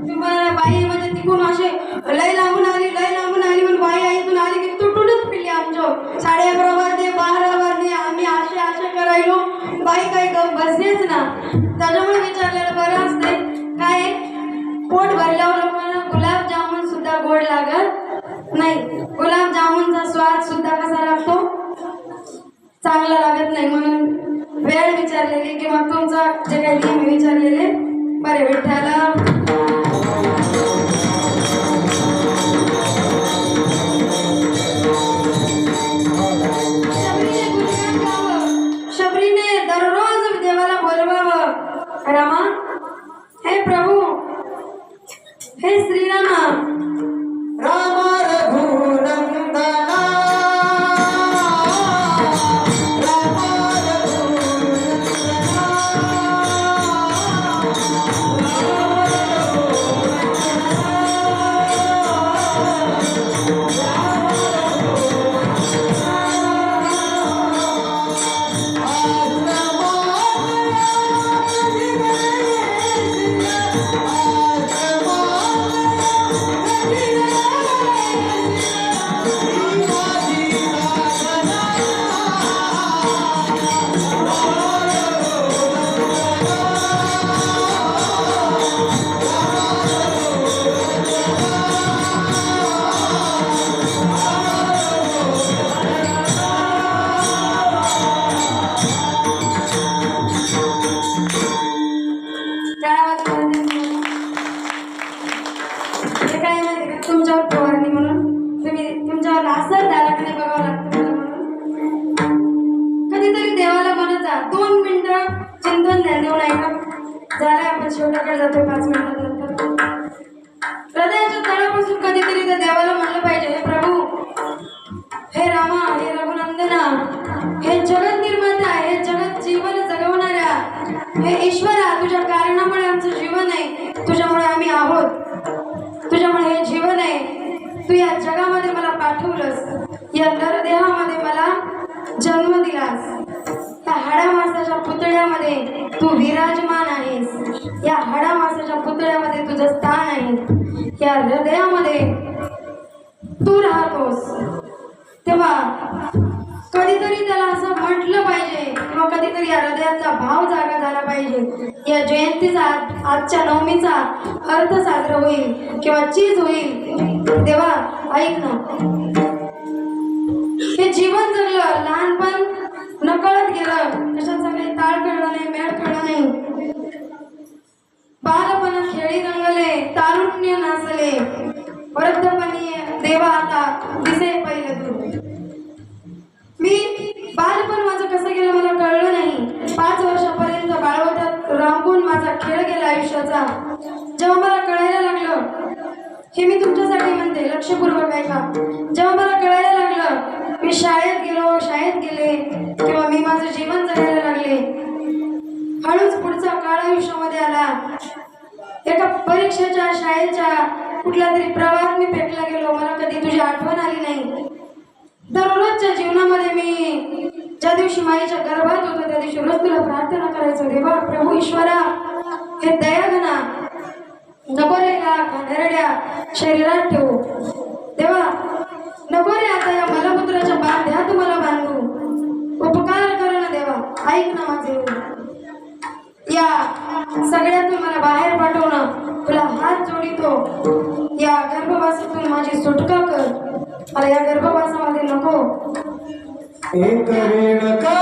तुम्हाला बाई म्हणजे तिकून असे लय लांबून आली म्हणून बाई आईतून आली की तुटूनच फिरली आमच्या 11:30 वाजले 12 वाजले आम्ही आशा करायलो बाई काही बसलेच ना. त्याच्यामुळे विचारलेलं बरं असते काय पोट भरल्यावर लोकांना गुलाबजामुन सुद्धा गोड लागत नाही. गुलाबजामुनचा स्वाद सुद्धा कसा लागतो चांगला लागत नाही. म्हणून वेळ विचारलेली किंवा तुमचा जे काही नियम विचारलेले बरे विठ्ठला. शबरीने दररोज देवाला बोलवावं रामा हे प्रभू हे श्रीरामा रामा रघुनंदना तुमच्यावर फवारणी म्हणून तुम्ही तुमच्यावर असर झाला की नाही बघावं लागतं मला. कधीतरी देवाला म्हणा 2 मिनिटं चिंतन ध्यान देऊन ऐका झालं आपण शेवटाकडे जातोय 5 मिनिटांनंतर. हृदयाच्या तळापासून कधीतरी त्या देवाला म्हणलं पाहिजे हे प्रभू हे रामा हे रघुनंदना हे जगत निर्माता हे जगत जीवन जगवणाऱ्या हे ईश्वरा तुझ्या कारणामुळे आमचं जीवन आहे तुझ्यामुळे आम्ही आहोत तुझ्यामुळे हे जीवन आहे. तू या जगामध्ये मला पाठवलंस या नरदेहामध्ये मला जन्म दिलास. या हाडामासाच्या पुतळ्यामध्ये तू विराजमान आहेस. या हाडामासाच्या पुतळ्यामध्ये तुझं स्थान आहे. या हृदयामध्ये तू राहतोस. तेव्हा कधीतरी त्याला असं म्हटलं पाहिजे किंवा कधीतरी या हृदयाचा भाव जागा झाला पाहिजे. या जयंतीचा आजच्या नवमीचा अर्थ साजरा होईल किंवा चीज होईल. देवा ऐक ना हे जीवन जगलं लहानपण नकळत गेलं त्याच्यात सगळे ताळ कळलं नाही मेळ कळलं नाही. बालपण खेळी रंगले तारुण्य नाचले वृद्धपणी देवा आता दिसे पहिले तू. मी बालपण माझं कसं गेलं मला कळलं नाही. 5 वर्षापर्यंत बाळवत्यात रांगून माझा खेळ गेला आयुष्याचा. जेव्हा मला कळायला लागलं हे मी तुमच्यासाठी म्हणते लक्षपूर्वक ऐका. जेव्हा मला कळायला लागलं मी शाळेत गेले किंवा मी माझं जीवन जगायला लागले हळूच पुढचा काळ आयुष्यामध्ये आला. एका परीक्षेच्या शाळेच्या कुठल्या तरी प्रवाहात मी पेटला गेलो. मला कधी तुझी आठवण आली नाही. दररोजच्या जीवनामध्ये मी ज्या दिवशी माईच्या गर्भात होतो त्या दिवशी रोज तुला प्रार्थना करायचो देवा प्रभू ईश्वरा हे दयाघना नको रे का घाणेरड्या शरीरात ठेवू. देवा नको रे आता या मलमूत्राच्या बांध्या तुम्हाला बांधू. उपकार कर ना देवा ऐक ना माझे. या सगळ्यातून मला बाहेर पाठवणं तुला हात जोडितो. या गर्भवासातून माझी सुटका कर. मला या गर्भवासामध्ये नको. एक रेणका